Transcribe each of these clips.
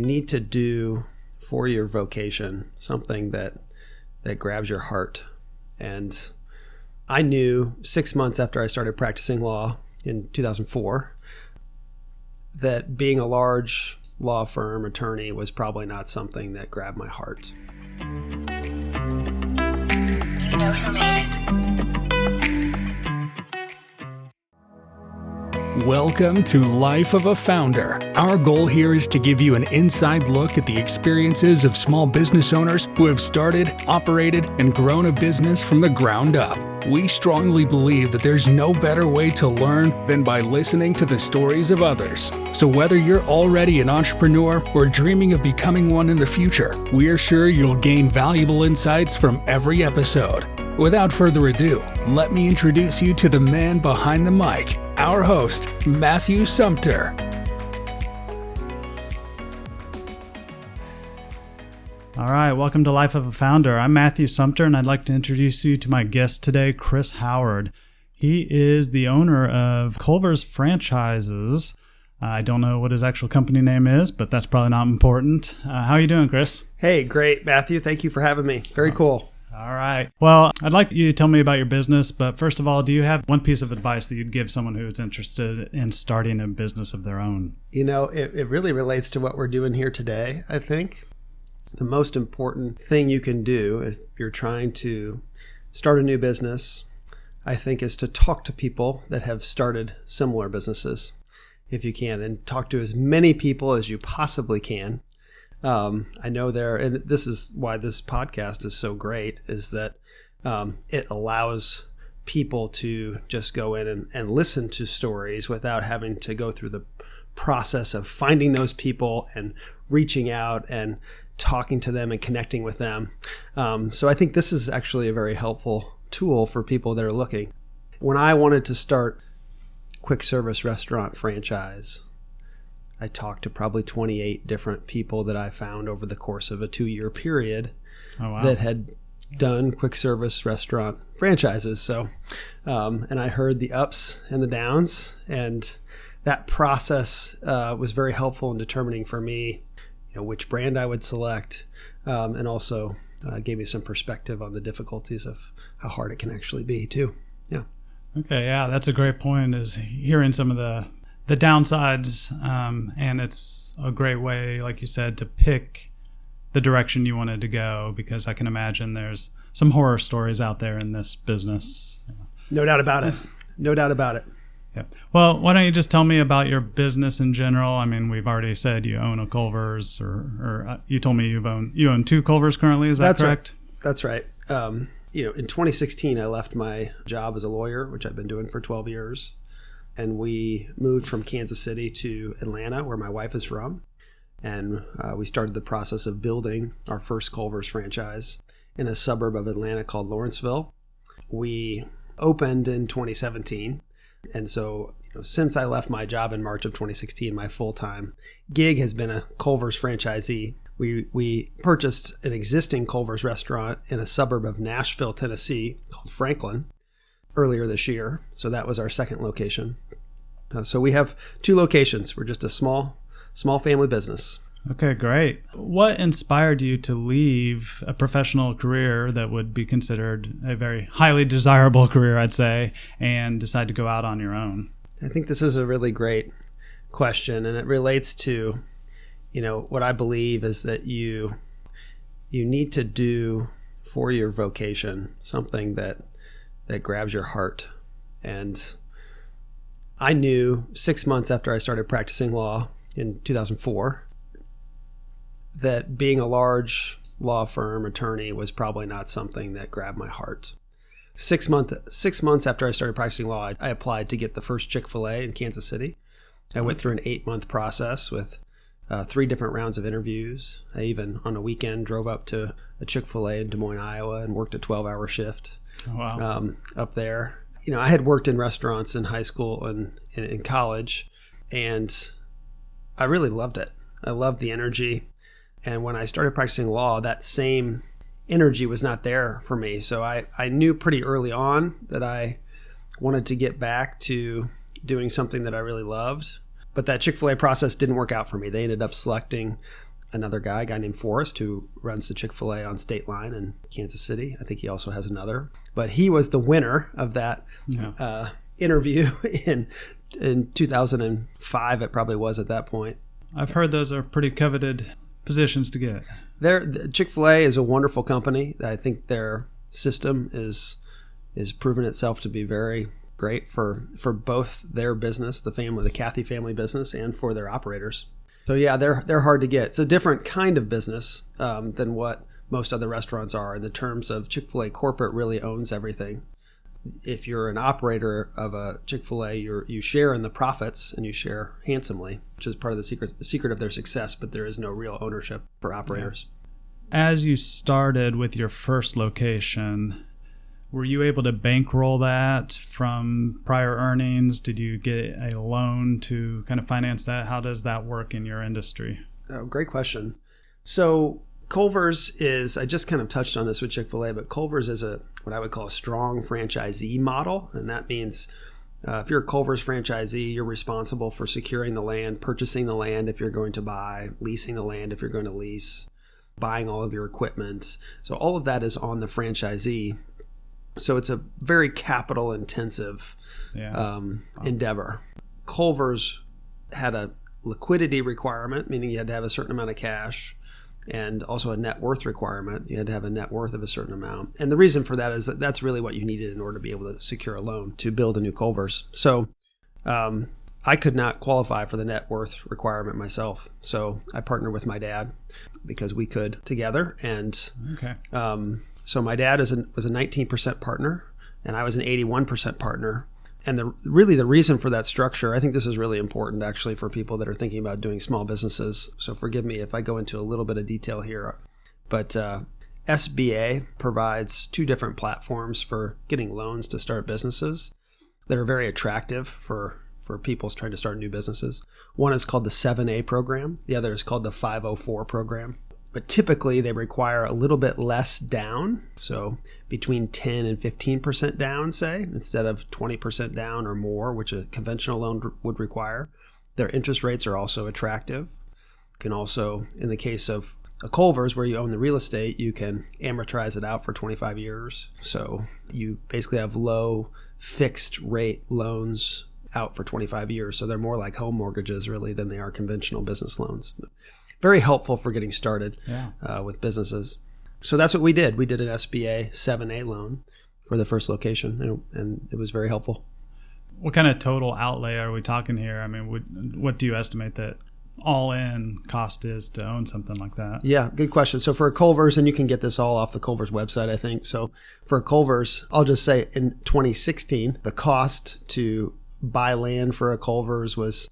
you need to do for your vocation something that grabs your heart. And I knew 6 months after I started practicing law in 2004 that being a large law firm attorney was probably not something that grabbed my heart. You know who made it. Welcome to Life of a Founder. Our goal here is to give you an inside look at the experiences of small business owners who have started, operated, and grown a business from the ground up. We strongly believe that there's no better way to learn than by listening to the stories of others. So whether you're already an entrepreneur or dreaming of becoming one in the future, we are sure you'll gain valuable insights from every episode. Without further ado, let me introduce you to the man behind the mic, our host, Matthew Sumter. All right, welcome to Life of a Founder. I'm Matthew Sumter, and I'd like to introduce you to my guest today, Chris Howard. He is the owner of Culver's Franchises. I don't know what his actual company name is, but that's probably not important. How are you doing, Chris? Hey, great, Matthew. Thank you for having me. Very cool. All right. Well, I'd like you to tell me about your business, but first of all, do you have one piece of advice that you'd give someone who is interested in starting a business of their own? You know, it really relates to what we're doing here today, I think. The most important thing you can do if you're trying to start a new business, I think, is to talk to people that have started similar businesses, if you can, and talk to as many people as you possibly can. I know and this is why this podcast is so great, is that it allows people to just go in and listen to stories without having to go through the process of finding those people and reaching out and talking to them and connecting with them. So I think this is actually a very helpful tool for people that are looking. When I wanted to start quick service restaurant franchise, I talked to probably 28 different people that I found over the course of a 2-year period that had done quick service restaurant franchises. So, and I heard the ups and the downs, and that process was very helpful in determining for me, which brand I would select, and also gave me some perspective on the difficulties of how hard it can actually be too. Yeah. Okay. Yeah, that's a great point, is hearing some of the downsides, and it's a great way, like you said, to pick the direction you wanted to go, because I can imagine there's some horror stories out there in this business. No doubt about it. No doubt about it. Yeah. Well, why don't you just tell me about your business in general? I mean, we've already said you own a Culver's, or you told me you own 2 Culver's currently. Is that correct? Right. That's right. In 2016, I left my job as a lawyer, which I've been doing for 12 years. And we moved from Kansas City to Atlanta, where my wife is from. And we started the process of building our first Culver's franchise in a suburb of Atlanta called Lawrenceville. We opened in 2017. And so, since I left my job in March of 2016, my full-time gig has been a Culver's franchisee. We purchased an existing Culver's restaurant in a suburb of Nashville, Tennessee called Franklin earlier this year. So that was our second location. So we have 2 locations. We're just a small family business. Okay, great. What inspired you to leave a professional career that would be considered a very highly desirable career, I'd say, and decide to go out on your own? I think this is a really great question, and it relates to, what I believe is that you need to do for your vocation something that grabs your heart. And I knew 6 months after I started practicing law in 2004 that being a large law firm attorney was probably not something that grabbed my heart. 6 months after I started practicing law, I applied to get the first Chick-fil-A in Kansas City. I went through an 8-month process with 3 different rounds of interviews. I even, on a weekend, drove up to a Chick-fil-A in Des Moines, Iowa, and worked a 12-hour shift. Wow. Up there. I had worked in restaurants in high school and in college, and I really loved it. I loved the energy. And when I started practicing law, that same energy was not there for me. So I knew pretty early on that I wanted to get back to doing something that I really loved. But that Chick-fil-A process didn't work out for me. They ended up selecting another guy, a guy named Forrest, who runs the Chick-fil-A on State Line in Kansas City. I think he also has another. But he was the winner of that interview in 2005. It probably was at that point. I've heard those are pretty coveted positions to get. Chick-fil-A is a wonderful company. I think their system is proven itself to be very great for both their business, the Cathy family business, and for their operators. So yeah, they're hard to get. It's a different kind of business than what most other restaurants are. In the terms of Chick-fil-A, corporate really owns everything. If you're an operator of a Chick-fil-A, you share in the profits, and you share handsomely, which is part of the secret of their success. But there is no real ownership for operators. As you started with your first location, were you able to bankroll that from prior earnings? Did you get a loan to kind of finance that? How does that work in your industry? Oh, great question. So Culver's is, I just kind of touched on this with Chick-fil-A, but Culver's is what I would call a strong franchisee model. And that means if you're a Culver's franchisee, you're responsible for securing the land, purchasing the land if you're going to buy, leasing the land if you're going to lease, buying all of your equipment. So all of that is on the franchisee. So it's a very capital intensive endeavor. Culver's had a liquidity requirement, meaning you had to have a certain amount of cash, and also a net worth requirement. You had to have a net worth of a certain amount. And the reason for that is that that's really what you needed in order to be able to secure a loan to build a new Culver's. So I could not qualify for the net worth requirement myself. So I partnered with my dad because we could together. And so my dad was a 19% partner, and I was an 81% partner. And the reason for that structure, I think this is really important actually for people that are thinking about doing small businesses. So forgive me if I go into a little bit of detail here. But SBA provides two different platforms for getting loans to start businesses that are very attractive for people trying to start new businesses. One is called the 7A program. The other is called the 504 program. But typically they require a little bit less down. So between 10 and 15% down, say, instead of 20% down or more, which a conventional loan would require. Their interest rates are also attractive. You can also, in the case of a Culver's where you own the real estate, you can amortize it out for 25 years. So you basically have low fixed rate loans out for 25 years. So they're more like home mortgages really than they are conventional business loans. Very helpful for getting started with businesses. So that's what we did. We did an SBA 7A loan for the first location, and it was very helpful. What kind of total outlay are we talking here? I mean, what do you estimate that all-in cost is to own something like that? Yeah, good question. So for a Culver's, and you can get this all off the Culver's website, I think. So for a Culver's, I'll just say in 2016, the cost to buy land for a Culver's was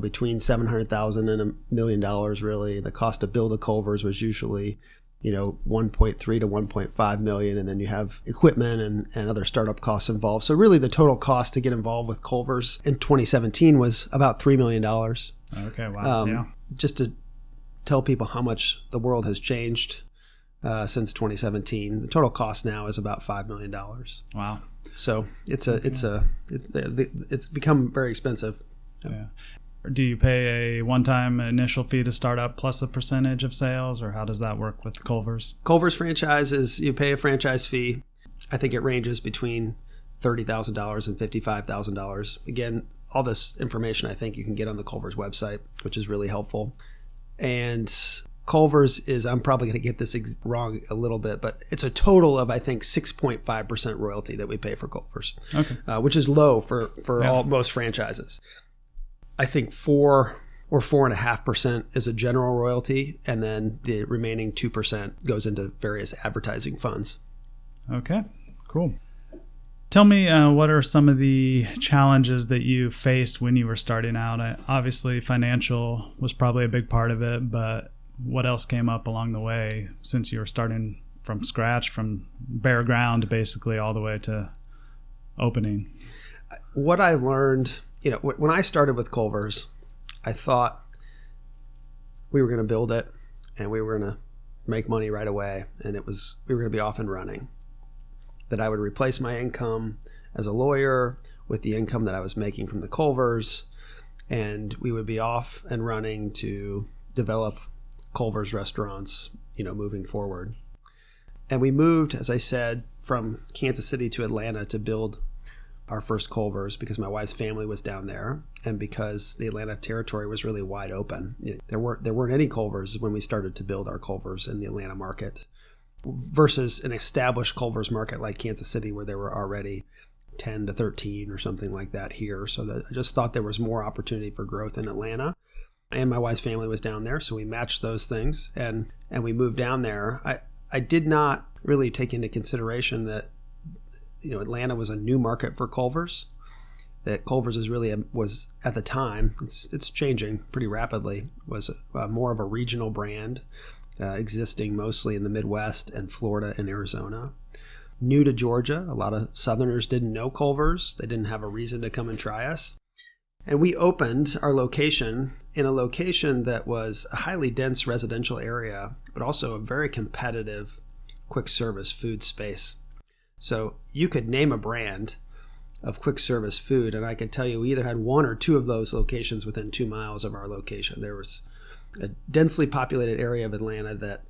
between $700,000 and $1 million, really. The cost to build a Culver's was usually, 1.3 to 1.5 million. And then you have equipment and other startup costs involved. So really the total cost to get involved with Culver's in 2017 was about $3 million. Okay, wow. Just to tell people how much the world has changed since 2017. The total cost now is about $5 million. Wow. So it's become very expensive. Yeah. Do you pay a one-time initial fee to start up plus a percentage of sales, or how does that work with Culver's? Culver's franchise is you pay a franchise fee. I think it ranges between $30,000 and $55,000. Again, all this information I think you can get on the Culver's website, which is really helpful. And Culver's is, I'm probably going to get this wrong a little bit, but it's a total of, I think, 6.5% royalty that we pay for Culver's, which is low for most franchises. I think 4 or 4.5% is a general royalty, and then the remaining 2% goes into various advertising funds. Okay, cool. Tell me, what are some of the challenges that you faced when you were starting out? Obviously, financial was probably a big part of it, but what else came up along the way since you were starting from scratch, from bare ground, basically, all the way to opening? What I learned, when I started with Culver's, I thought we were going to build it and we were going to make money right away, and we were going to be off and running. That I would replace my income as a lawyer with the income that I was making from the Culver's, and we would be off and running to develop Culver's restaurants, moving forward. And we moved, as I said, from Kansas City to Atlanta to build our first Culver's because my wife's family was down there and because the Atlanta territory was really wide open. There weren't any Culver's when we started to build our Culver's in the Atlanta market versus an established Culver's market like Kansas City where there were already 10 to 13 or something like that here. So I just thought there was more opportunity for growth in Atlanta. And my wife's family was down there, so we matched those things and we moved down there. I did not really take into consideration that Atlanta was a new market for Culver's. That Culver's was at the time, it's changing pretty rapidly, was more of a regional brand, existing mostly in the Midwest and Florida and Arizona. New to Georgia, a lot of Southerners didn't know Culver's. They didn't have a reason to come and try us. And we opened our location in a location that was a highly dense residential area, but also a very competitive quick service food space. So you could name a brand of quick service food, and I could tell you we either had one or two of those locations within 2 miles of our location. There was a densely populated area of Atlanta that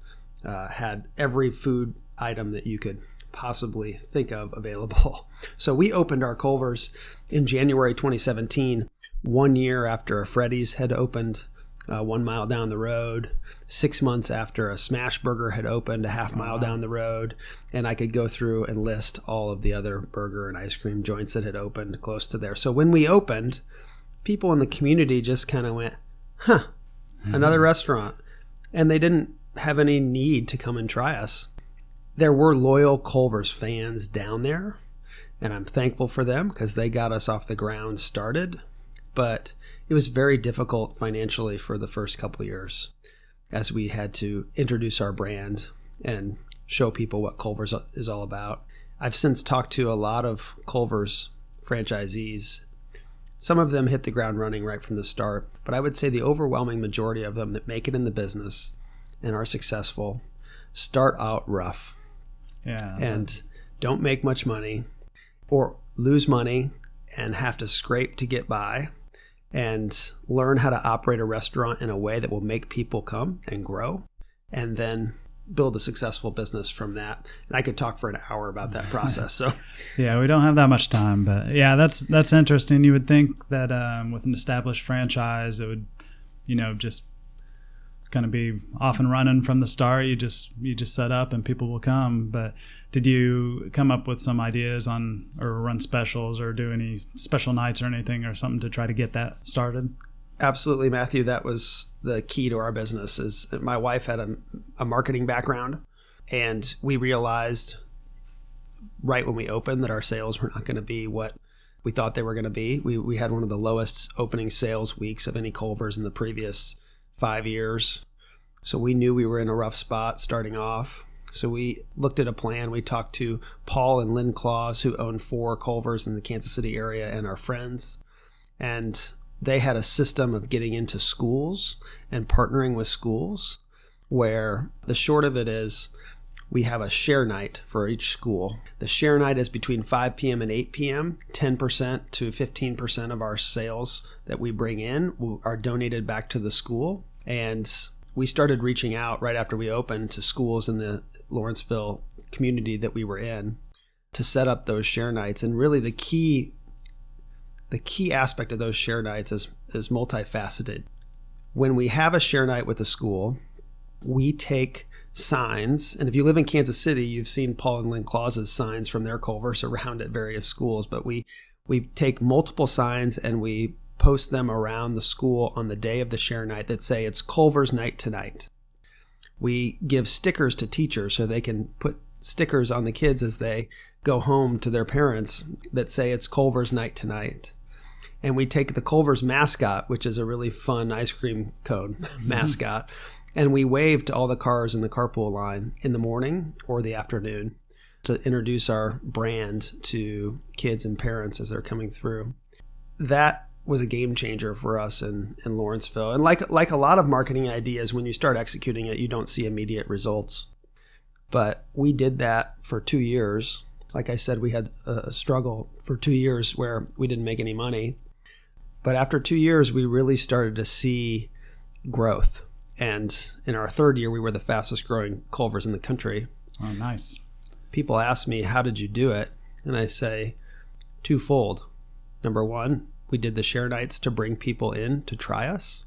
had every food item that you could possibly think of available. So we opened our Culver's in January 2017, 1 year after a Freddy's had opened 1 mile down the road, 6 months after a Smash Burger had opened a half mile down the road, and I could go through and list all of the other burger and ice cream joints that had opened close to there. So when we opened, people in the community just kind of went, another restaurant, and they didn't have any need to come and try us. There were loyal Culver's fans down there, and I'm thankful for them because they got us off the ground started. But it was very difficult financially for the first couple years as we had to introduce our brand and show people what Culver's is all about. I've since talked to a lot of Culver's franchisees. Some of them hit the ground running right from the start, but I would say the overwhelming majority of them that make it in the business and are successful start out rough. Yeah. And don't make much money or lose money and have to scrape to get by and learn how to operate a restaurant in a way that will make people come and grow and then build a successful business from that. And I could talk for an hour about that process. So yeah, we don't have that much time, but yeah, that's interesting. You would think that with an established franchise, it would, just kind of be off and running from the start. You just set up and people will come. But did you come up with some ideas on or run specials or do any special nights or anything or something to try to get that started? Absolutely, Matthew. That was the key to our business. Is my wife had a marketing background, and we realized right when we opened that our sales were not going to be what we thought they were going to be. We had one of the lowest opening sales weeks of any Culver's in the previous 5 years. So we knew we were in a rough spot starting off. So we looked at a plan. We talked to Paul and Lynn Claus, who own 4 Culver's in the Kansas City area and our friends. And they had a system of getting into schools and partnering with schools where the short of it is we have a share night for each school. The share night is between 5 p.m. and 8 p.m. 10% to 15% of our sales that we bring in are donated back to the school. And we started reaching out right after we opened to schools in the Lawrenceville community that we were in to set up those share nights. And really the key aspect of those share nights is multifaceted. When we have a share night with a school, we take signs, and if you live in Kansas City, you've seen Paul and Lynn Claus's signs from their Culver's around at various schools, but we take multiple signs and we post them around the school on the day of the share night that say it's Culver's night tonight. We give stickers to teachers so they can put stickers on the kids as they go home to their parents that say it's Culver's night tonight. And we take the Culver's mascot, which is a really fun ice cream cone mascot, and we wave to all the cars in the carpool line in the morning or the afternoon to introduce our brand to kids and parents as they're coming through. That was a game changer for us in Lawrenceville. And like a lot of marketing ideas, when you start executing it, you don't see immediate results. But we did that for 2 years. Like I said, we had a struggle for 2 years where we didn't make any money. But after 2 years, we really started to see growth. And in our third year, we were the fastest growing Culvers in the country. Oh, nice. People ask me, how did you do it? And I say, twofold. Number one, we did the share nights to bring people in to try us.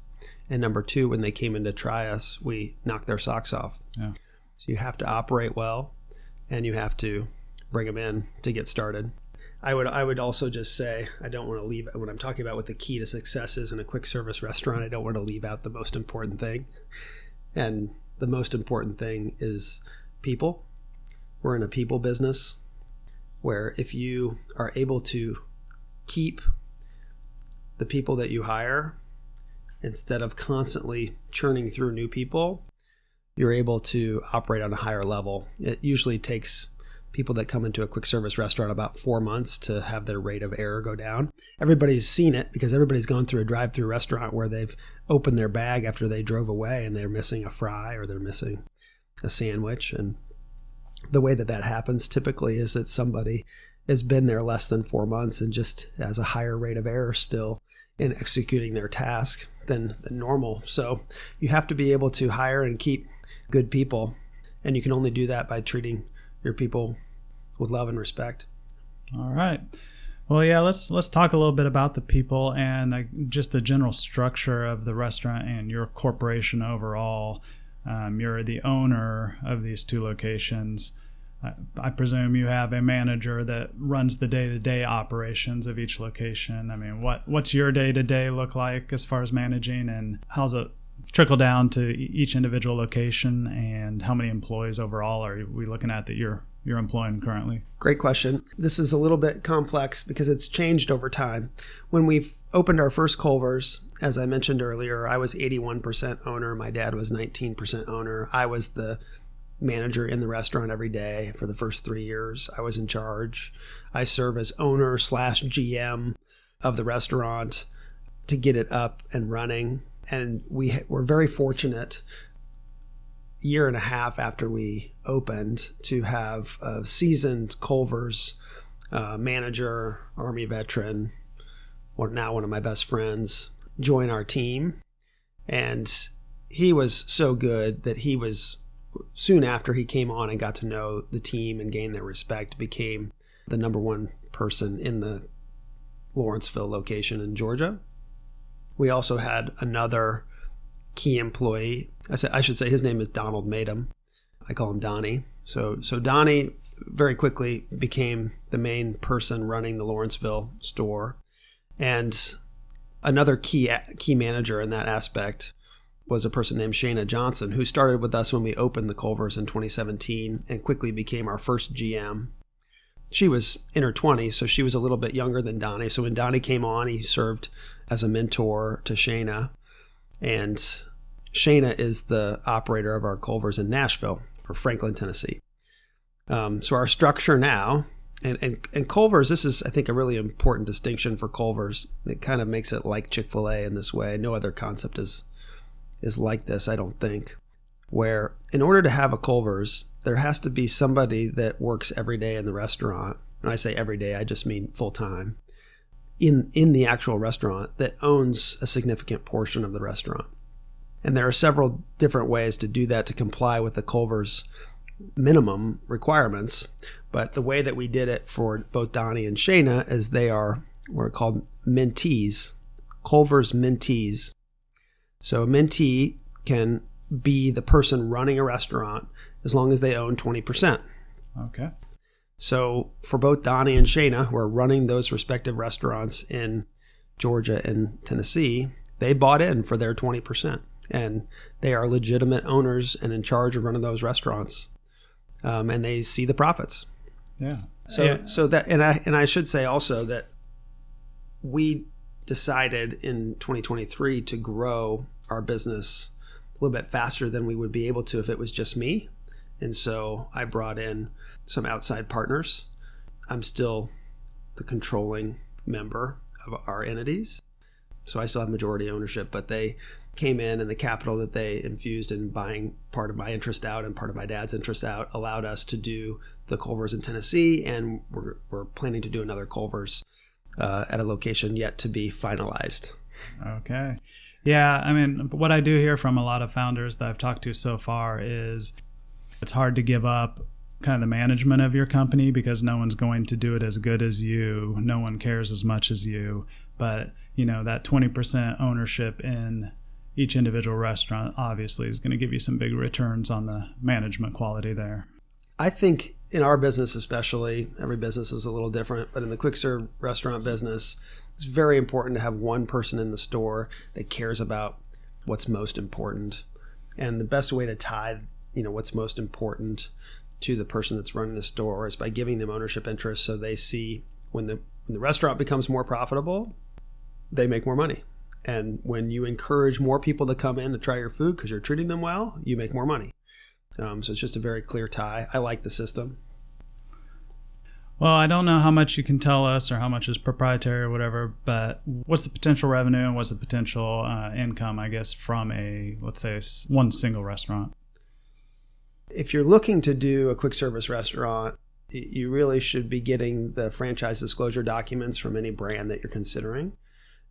And number two, when they came in to try us, we knocked their socks off. Yeah. So you have to operate well, and you have to bring them in to get started. I would also just say, I don't want to leave, when I'm talking about what the key to success is in a quick service restaurant, I don't want to leave out the most important thing. And the most important thing is people. We're in a people business where if you are able to keep the people that you hire instead of constantly churning through new people, you're able to operate on a higher level. It usually takes people that come into a quick service restaurant about 4 months to have their rate of error go down. Everybody's seen it because everybody's gone through a drive-through restaurant where they've opened their bag after they drove away and they're missing a fry or they're missing a sandwich. And the way that happens typically is that somebody has been there less than 4 months and just has a higher rate of error still in executing their task than normal. So you have to be able to hire and keep good people, and you can only do that by treating your people with love and respect. All right. Well, yeah, let's talk a little bit about the people and just the general structure of the restaurant and your corporation overall. You're the owner of these two locations. I presume you have a manager that runs the day-to-day operations of each location. I mean, what's your day-to-day look like as far as managing, and how's it trickle down to each individual location, and how many employees overall are we looking at that you're employing currently? Great question. This is a little bit complex because it's changed over time. When we've opened our first Culvers, as I mentioned earlier, I was 81% owner. My dad was 19% owner. I was the manager in the restaurant every day for the first 3 years. I was in charge. I serve as owner / GM of the restaurant to get it up and running. And we were very fortunate, year and a half after we opened, to have a seasoned Culver's manager, Army veteran, or now one of my best friends, join our team. And he was so good that he was, soon after he came on and got to know the team and gained their respect, became the number one person in the Lawrenceville location in Georgia. We also had another key employee. I should say his name is Donald Madam. I call him Donnie. So Donnie very quickly became the main person running the Lawrenceville store. And another key manager in that aspect was a person named Shayna Johnson, who started with us when we opened the Culvers in 2017 and quickly became our first GM. She was in her 20s, so she was a little bit younger than Donnie. So when Donnie came on, he served as a mentor to Shayna. And Shayna is the operator of our Culvers in Nashville, or Franklin, Tennessee. So our structure now, and Culvers, this is, I think, a really important distinction for Culvers. It kind of makes it like Chick-fil-A in this way. No other concept is like this, I don't think, where in order to have a Culvers, there has to be somebody that works every day in the restaurant. And I say every day, I just mean full time, in the actual restaurant, that owns a significant portion of the restaurant. And there are several different ways to do that to comply with the Culver's minimum requirements. But the way that we did it for both Donnie and Shayna is they are what are called mentees, Culver's mentees. So a mentee can be the person running a restaurant as long as they own 20%. Okay. So for both Donnie and Shayna, who are running those respective restaurants in Georgia and Tennessee, they bought in for their 20%. And they are legitimate owners and in charge of running those restaurants. And they see the profits. Yeah. So that, and I should say also that we decided in 2023 to grow our business a little bit faster than we would be able to if it was just me. And so I brought in some outside partners. I'm still the controlling member of our entities, so I still have majority ownership, but they came in, and the capital that they infused in buying part of my interest out and part of my dad's interest out allowed us to do the Culvers in Tennessee, and we're planning to do another Culvers at a location yet to be finalized. Okay. Yeah, I mean, what I do hear from a lot of founders that I've talked to so far is it's hard to give up kind of the management of your company because no one's going to do it as good as you. No one cares as much as you. But, that 20% ownership in each individual restaurant obviously is going to give you some big returns on the management quality there. I think in our business especially, every business is a little different, but in the quick serve restaurant business, it's very important to have one person in the store that cares about what's most important. And the best way to tie, what's most important to the person that's running the store is by giving them ownership interest so they see when the restaurant becomes more profitable, they make more money. And when you encourage more people to come in to try your food because you're treating them well, you make more money. So it's just a very clear tie. I like the system. Well, I don't know how much you can tell us or how much is proprietary or whatever, but what's the potential revenue and what's the potential income, I guess, from let's say, one single restaurant? If you're looking to do a quick service restaurant, you really should be getting the franchise disclosure documents from any brand that you're considering.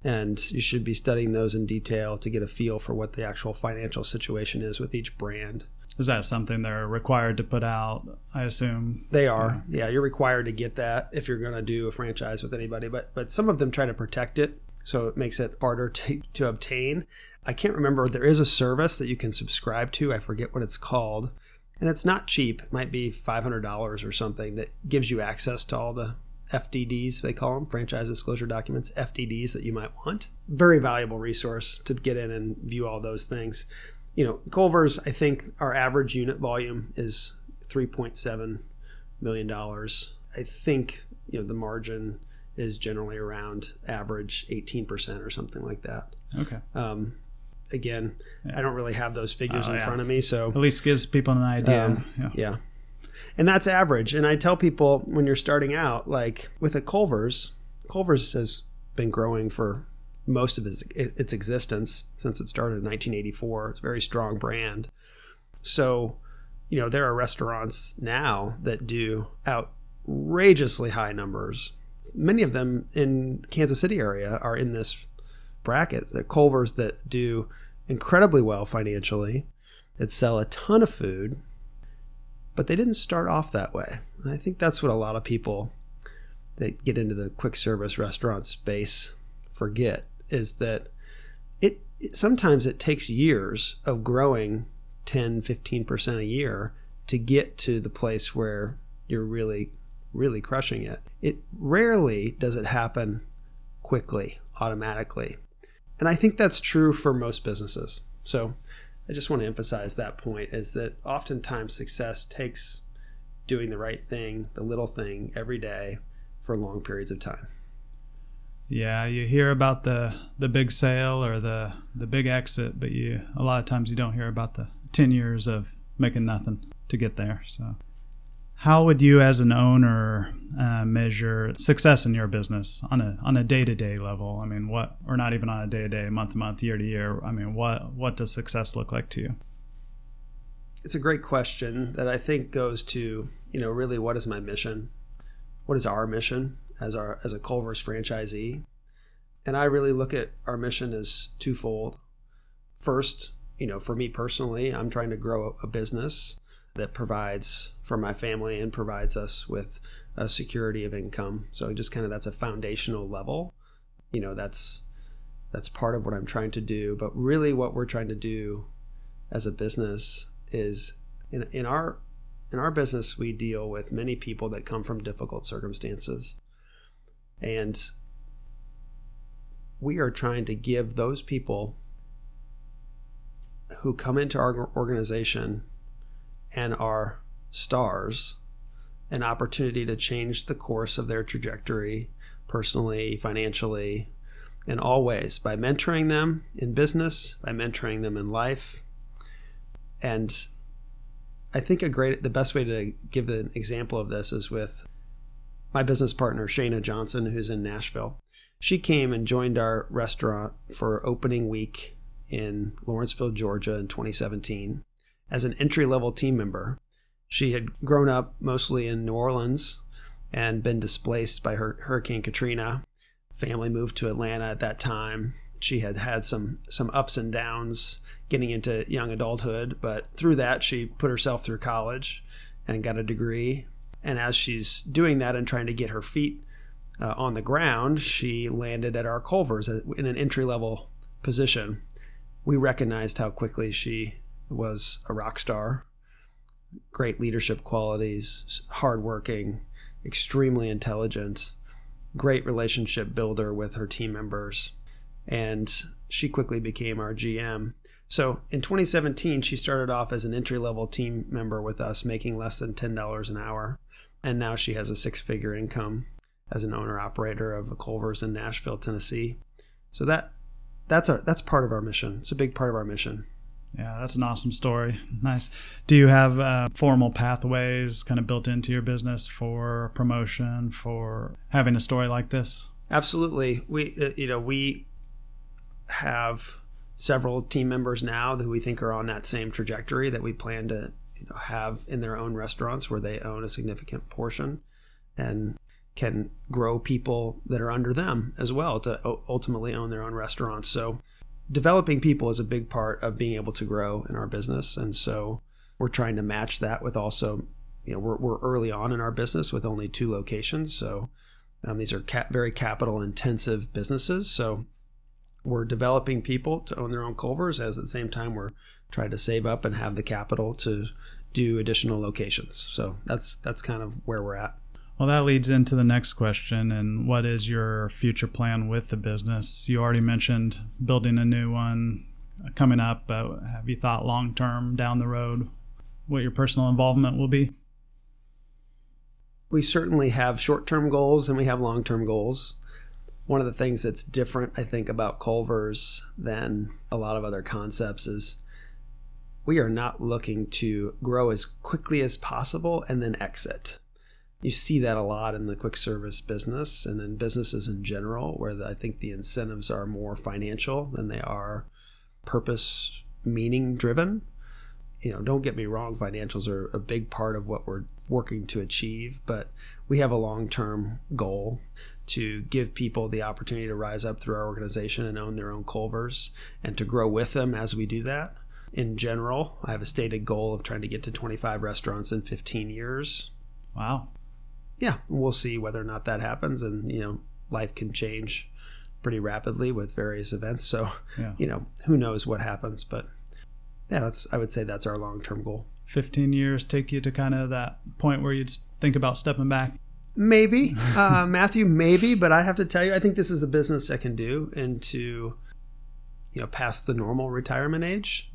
And you should be studying those in detail to get a feel for what the actual financial situation is with each brand. Is that something they're required to put out, I assume? They are. Yeah, you're required to get that if you're going to do a franchise with anybody. But some of them try to protect it, so it makes it harder to obtain. I can't remember. There is a service that you can subscribe to. I forget what it's called. And it's not cheap. It might be $500 or something that gives you access to all the FDDs, they call them, franchise disclosure documents, FDDs that you might want. Very valuable resource to get in and view all those things. Culver's, I think our average unit volume is $3.7 million. I think, the margin is generally around average 18% or something like that. Okay. Again, I don't really have those figures in front of me. So at least gives people an idea. Yeah. And that's average. And I tell people when you're starting out, like with a Culver's has been growing for most of its existence since it started in 1984. It's a very strong brand. So, there are restaurants now that do outrageously high numbers. Many of them in the Kansas City area are in this bracket. They're Culver's that do incredibly well financially, that sell a ton of food, but they didn't start off that way. And I think that's what a lot of people that get into the quick service restaurant space forget, is that sometimes it takes years of growing 10, 15% a year to get to the place where you're really, really crushing it. It rarely does it happen quickly, automatically. And I think that's true for most businesses. So I just want to emphasize that point, is that oftentimes success takes doing the right thing, the little thing every day for long periods of time. Yeah, you hear about the big sale or the big exit, but a lot of times you don't hear about the 10 years of making nothing to get there. So how would you as an owner measure success in your business on a day-to-day level? I mean, or not even on a day-to-day, month-to-month, year-to-year. I mean, what does success look like to you? It's a great question that I think goes to, really what is my mission? What is our mission as a Culver's franchisee? And I really look at our mission as twofold. First, for me personally, I'm trying to grow a business that provides for my family and provides us with a security of income. So just that's a foundational level. That's part of what I'm trying to do. But really what we're trying to do as a business is in our business, we deal with many people that come from difficult circumstances. And we are trying to give those people who come into our organization and are stars an opportunity to change the course of their trajectory personally, financially, in all ways, by mentoring them in business, by mentoring them in life. And I think the best way to give an example of this is with my business partner, Shayna Johnson, who's in Nashville. She came and joined our restaurant for opening week in Lawrenceville, Georgia in 2017 as an entry-level team member. She had grown up mostly in New Orleans and been displaced by Hurricane Katrina. Family moved to Atlanta at that time, She had had some ups and downs getting into young adulthood, but through that, she put herself through college and got a degree. And as she's doing that and trying to get her feet on the ground, she landed at our Culver's in an entry-level position. We recognized how quickly she was a rock star, great leadership qualities, hardworking, extremely intelligent, great relationship builder with her team members. And she quickly became our GM. So in 2017, she started off as an entry-level team member with us, making less than $10 an hour. And now she has a six-figure income as an owner-operator of a Culver's in Nashville, Tennessee. So that's part of our mission. It's a big part of our mission. Yeah, that's an awesome story. Nice. Do you have formal pathways kind of built into your business for promotion, for having a story like this? Absolutely. We have several team members now that we think are on that same trajectory that we plan to have in their own restaurants where they own a significant portion and can grow people that are under them as well to ultimately own their own restaurants. So developing people is a big part of being able to grow in our business. And so we're trying to match that with also, we're early on in our business with only 2 locations. So these are very capital intensive businesses. So we're developing people to own their own Culver's, as at the same time we're trying to save up and have the capital to do additional locations. So that's kind of where we're at. Well, that leads into the next question. And what is your future plan with the business? You already mentioned building a new one coming up, but have you thought long term down the road what your personal involvement will be? We certainly have short-term goals and we have long-term goals. One of the things that's different, I think, about Culver's than a lot of other concepts is we are not looking to grow as quickly as possible and then exit. You see that a lot in the quick service business and in businesses in general, where I think the incentives are more financial than they are purpose, meaning driven. Don't get me wrong, financials are a big part of what we're working to achieve, but we have a long-term goal to give people the opportunity to rise up through our organization and own their own Culver's and to grow with them as we do that. In general, I have a stated goal of trying to get to 25 restaurants in 15 years. Wow. Yeah, we'll see whether or not that happens. And, life can change pretty rapidly with various events. So, yeah. Who knows what happens. But yeah, I would say that's our long-term goal. 15 years take you to kind of that point where you'd think about stepping back? Maybe, Matthew, maybe. But I have to tell you, I think this is a business that can do into, past the normal retirement age.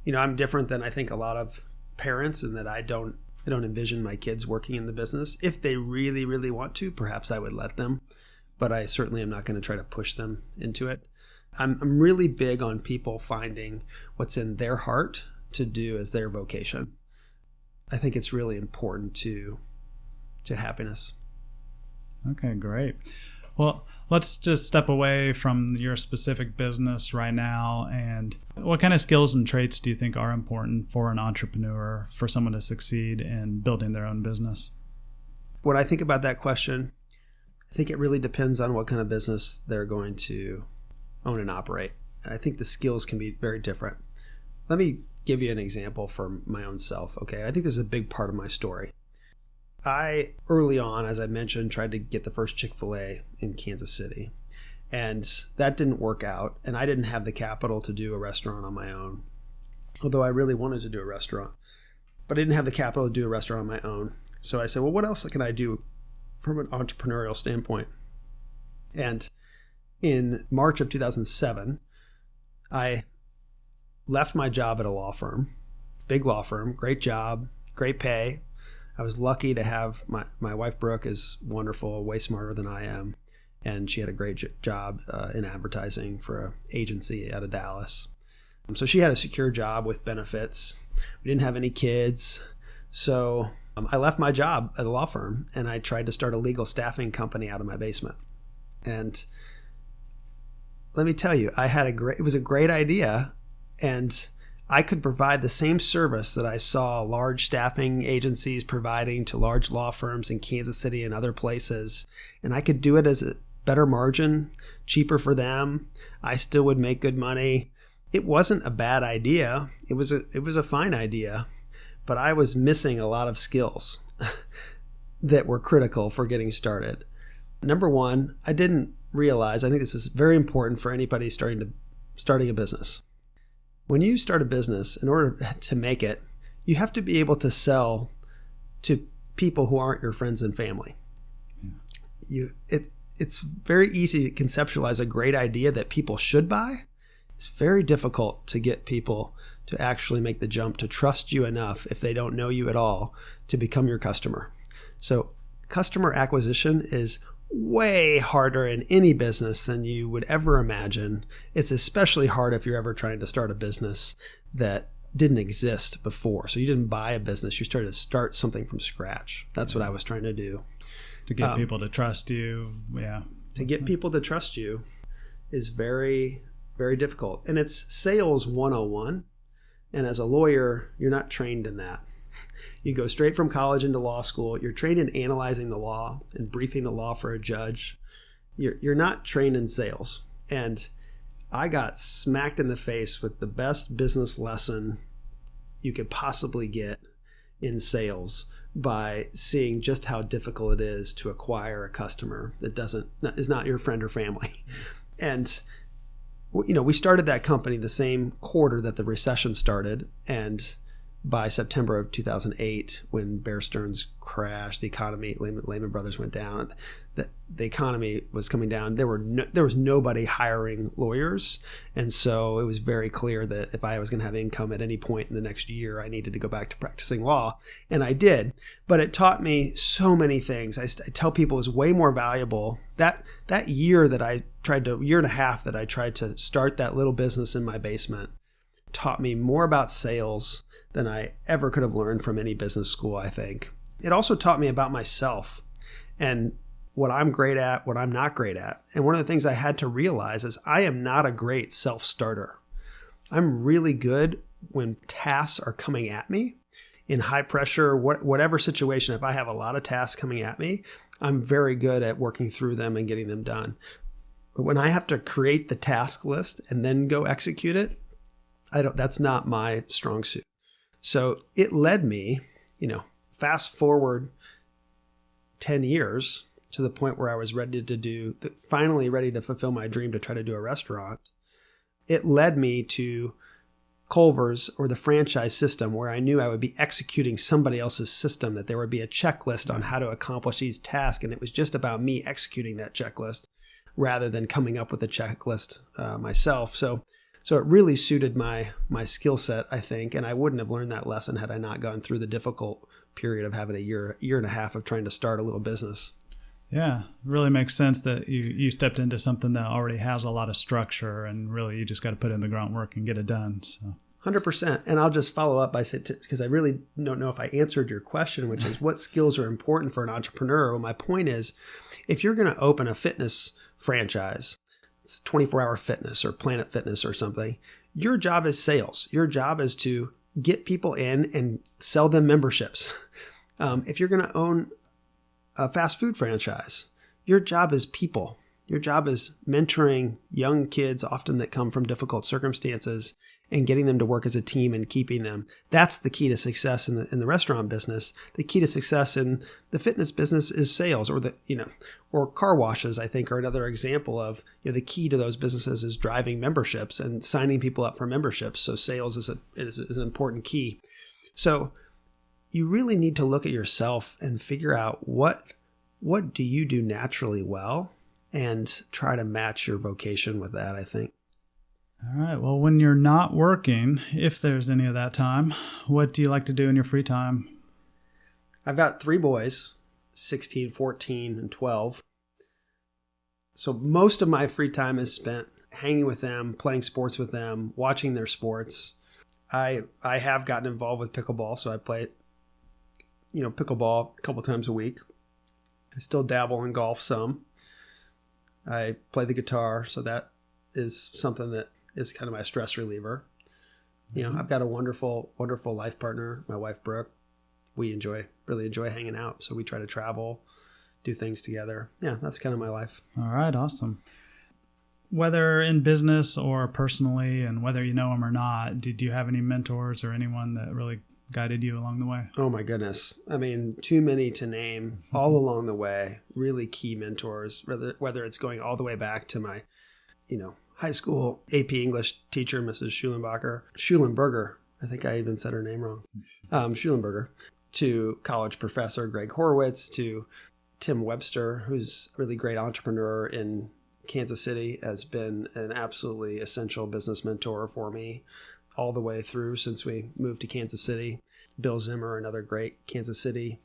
Yeah. I'm different than I think a lot of parents in that I don't envision my kids working in the business. If they really, really want to, perhaps I would let them, but I certainly am not going to try to push them into it. I'm really big on people finding what's in their heart to do as their vocation. I think it's really important to happiness. Okay, great. Well, let's just step away from your specific business right now. And what kind of skills and traits do you think are important for an entrepreneur, for someone to succeed in building their own business? When I think about that question, I think it really depends on what kind of business they're going to own and operate. I think the skills can be very different. Let me give you an example for my own self. Okay, I think this is a big part of my story. I, early on, as I mentioned, tried to get the first Chick-fil-A in Kansas City. And that didn't work out. And I didn't have the capital to do a restaurant on my own, although I really wanted to do a restaurant. But I didn't have the capital to do a restaurant on my own. So I said, well, what else can I do from an entrepreneurial standpoint? And in March of 2007, I left my job at a law firm, big law firm, great job, great pay. I was lucky to have my wife, Brooke, is wonderful, way smarter than I am. And she had a great job in advertising for an agency out of Dallas. So she had a secure job with benefits. We didn't have any kids. So I left my job at a law firm and I tried to start a legal staffing company out of my basement. And let me tell you, it was a great idea. And I could provide the same service that I saw large staffing agencies providing to large law firms in Kansas City and other places. And I could do it as better margin, cheaper for them. I still would make good money. It wasn't a bad idea. It was a fine idea, but I was missing a lot of skills that were critical for getting started. Number one, I didn't realize, I think this is very important for anybody starting a business. When you start a business, in order to make it, you have to be able to sell to people who aren't your friends and family. It's very easy to conceptualize a great idea that people should buy. It's very difficult to get people to actually make the jump to trust you enough if they don't know you at all to become your customer. So customer acquisition is way harder in any business than you would ever imagine. It's especially hard if you're ever trying to start a business that didn't exist before. So you didn't buy a business, you started to start something from scratch. That's what I was trying to do. To get people to trust you, yeah. To get people to trust you is very, very difficult. And it's sales 101. And as a lawyer, you're not trained in that. You go straight from college into law school. You're trained in analyzing the law and briefing the law for a judge. You're not trained in sales. And I got smacked in the face with the best business lesson you could possibly get in sales by seeing just how difficult it is to acquire a customer that is not your friend or family. And we started that company the same quarter that the recession started, and by September of 2008, when Bear Stearns crashed, the economy, Lehman Brothers went down, the economy was coming down. There was nobody hiring lawyers, and so it was very clear that if I was going to have income at any point in the next year, I needed to go back to practicing law, and I did. But it taught me so many things. I tell people it was way more valuable that year and a half that I tried to start that little business in my basement taught me more about sales than I ever could have learned from any business school, I think. It also taught me about myself and what I'm great at, what I'm not great at. And one of the things I had to realize is I am not a great self-starter. I'm really good when tasks are coming at me in high pressure, whatever situation. If I have a lot of tasks coming at me, I'm very good at working through them and getting them done. But when I have to create the task list and then go execute it, that's not my strong suit. So it led me, fast forward 10 years to the point where I was finally ready to fulfill my dream to try to do a restaurant. It led me to Culver's, or the franchise system, where I knew I would be executing somebody else's system, that there would be a checklist on how to accomplish these tasks. And it was just about me executing that checklist rather than coming up with a checklist myself. So it really suited my skill set, I think, and I wouldn't have learned that lesson had I not gone through the difficult period of having a year and a half of trying to start a little business. Yeah, it really makes sense that you stepped into something that already has a lot of structure, and really you just got to put in the groundwork and get it done. So 100%. And I'll just follow up by saying, because I really don't know if I answered your question, which is what skills are important for an entrepreneur. Well, my point is, if you're going to open a fitness franchise, it's 24-hour fitness or Planet Fitness or something, your job is sales. Your job is to get people in and sell them memberships. If you're going to own a fast food franchise, your job is people. Your job is mentoring young kids, often that come from difficult circumstances, and getting them to work as a team and keeping them. That's the key to success in the restaurant business. The key to success in the fitness business is sales, or car washes, I think, are another example of, the key to those businesses is driving memberships and signing people up for memberships. So sales is an important key. So you really need to look at yourself and figure out what do you do naturally well, and try to match your vocation with that, I think. All right. Well, when you're not working, if there's any of that time, what do you like to do in your free time? I've got 3 boys, 16, 14, and 12. So most of my free time is spent hanging with them, playing sports with them, watching their sports. I have gotten involved with pickleball, so I play pickleball a couple times a week. I still dabble in golf some. I play the guitar, so that is something that is kind of my stress reliever. I've got a wonderful, wonderful life partner, my wife, Brooke. We really enjoy hanging out. So we try to travel do things together. Yeah, that's kind of my life. All right, awesome. Whether in business or personally, and whether you know them or not, did you have any mentors or anyone that really guided you along the way? Oh my goodness. I mean, too many to name all along the way, really key mentors, whether it's going all the way back to my, high school AP English teacher, Mrs. Schulenberger. I think I even said her name wrong. Schulenberger, to college professor Greg Horowitz, to Tim Webster, who's a really great entrepreneur in Kansas City, has been an absolutely essential business mentor for me all the way through since we moved to Kansas City. Bill Zimmer, another great Kansas City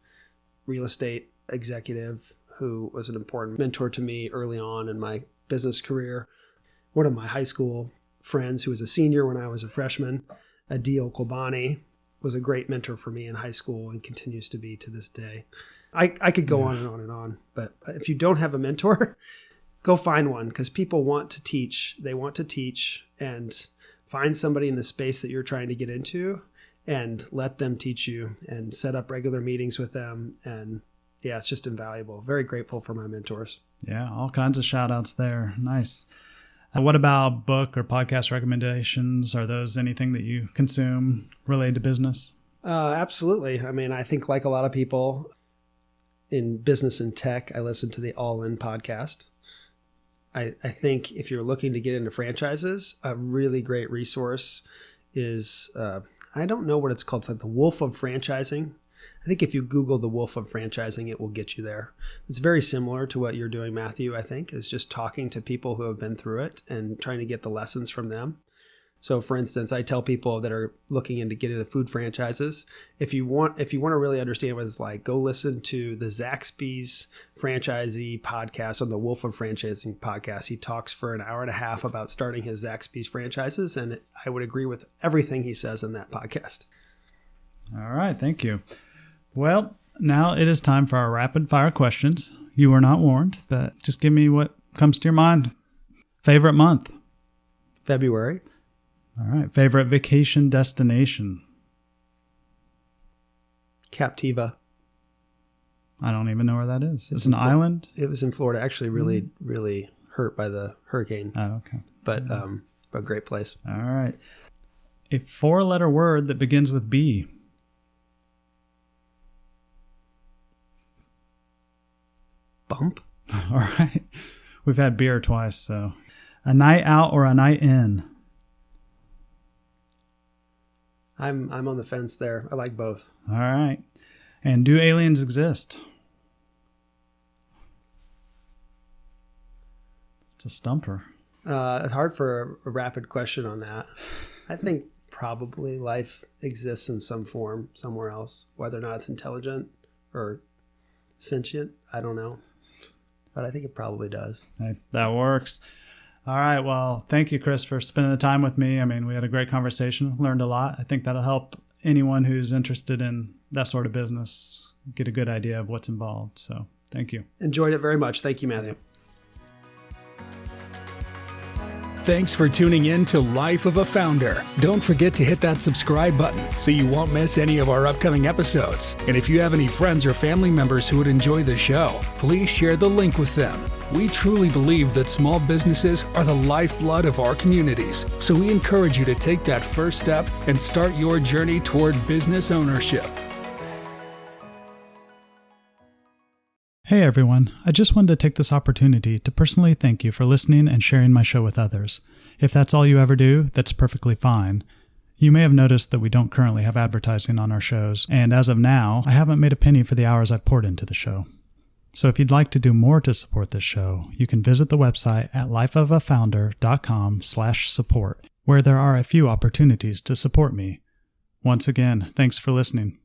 real estate executive who was an important mentor to me early on in my business career. One of my high school friends who was a senior when I was a freshman, Adil Kobani, was a great mentor for me in high school and continues to be to this day. I could go on and on and on, but if you don't have a mentor, go find one, because people want to teach. They want to teach, and find somebody in the space that you're trying to get into and let them teach you, and set up regular meetings with them. And yeah, it's just invaluable. Very grateful for my mentors. Yeah, all kinds of shout outs there. Nice. What about book or podcast recommendations? Are those anything that you consume related to business? Absolutely. I mean, I think like a lot of people in business and tech, I listen to the All In podcast. I think if you're looking to get into franchises, a really great resource is, I don't know what it's called. It's like the Wolf of Franchising. I think if you Google the Wolf of Franchising, it will get you there. It's very similar to what you're doing, Matthew, I think, is just talking to people who have been through it and trying to get the lessons from them. So for instance, I tell people that are looking into getting into food franchises, if you want to really understand what it's like, go listen to the Zaxby's Franchisee podcast on the Wolf of Franchising podcast. He talks for an hour and a half about starting his Zaxby's franchises, and I would agree with everything he says in that podcast. All right, thank you. Well, now it is time for our rapid fire questions. You were not warned, but just give me what comes to your mind. Favorite month? February. All right. Favorite vacation destination? Captiva. I don't even know where that is. It's an island? It was in Florida. Actually, really hurt by the hurricane. Oh, okay. But a great place. All right. A 4-letter word that begins with B. Bump. All right. We've had beer twice, so. A night out or a night in? I'm on the fence there. I like both. All right. And do aliens exist? It's a stumper. It's hard for a rapid question on that. I think probably life exists in some form somewhere else. Whether or not it's intelligent or sentient, I don't know. But I think it probably does. Hey, that works. All right. Well, thank you, Chris, for spending the time with me. I mean, we had a great conversation, learned a lot. I think that'll help anyone who's interested in that sort of business get a good idea of what's involved. So thank you. Enjoyed it very much. Thank you, Matthew. Thanks for tuning in to Life of a Founder. Don't forget to hit that subscribe button so you won't miss any of our upcoming episodes. And if you have any friends or family members who would enjoy the show, please share the link with them. We truly believe that small businesses are the lifeblood of our communities, so we encourage you to take that first step and start your journey toward business ownership. Hey everyone, I just wanted to take this opportunity to personally thank you for listening and sharing my show with others. If that's all you ever do, that's perfectly fine. You may have noticed that we don't currently have advertising on our shows, and as of now, I haven't made a penny for the hours I've poured into the show. So if you'd like to do more to support this show, you can visit the website at lifeofafounder.com/support, where there are a few opportunities to support me. Once again, thanks for listening.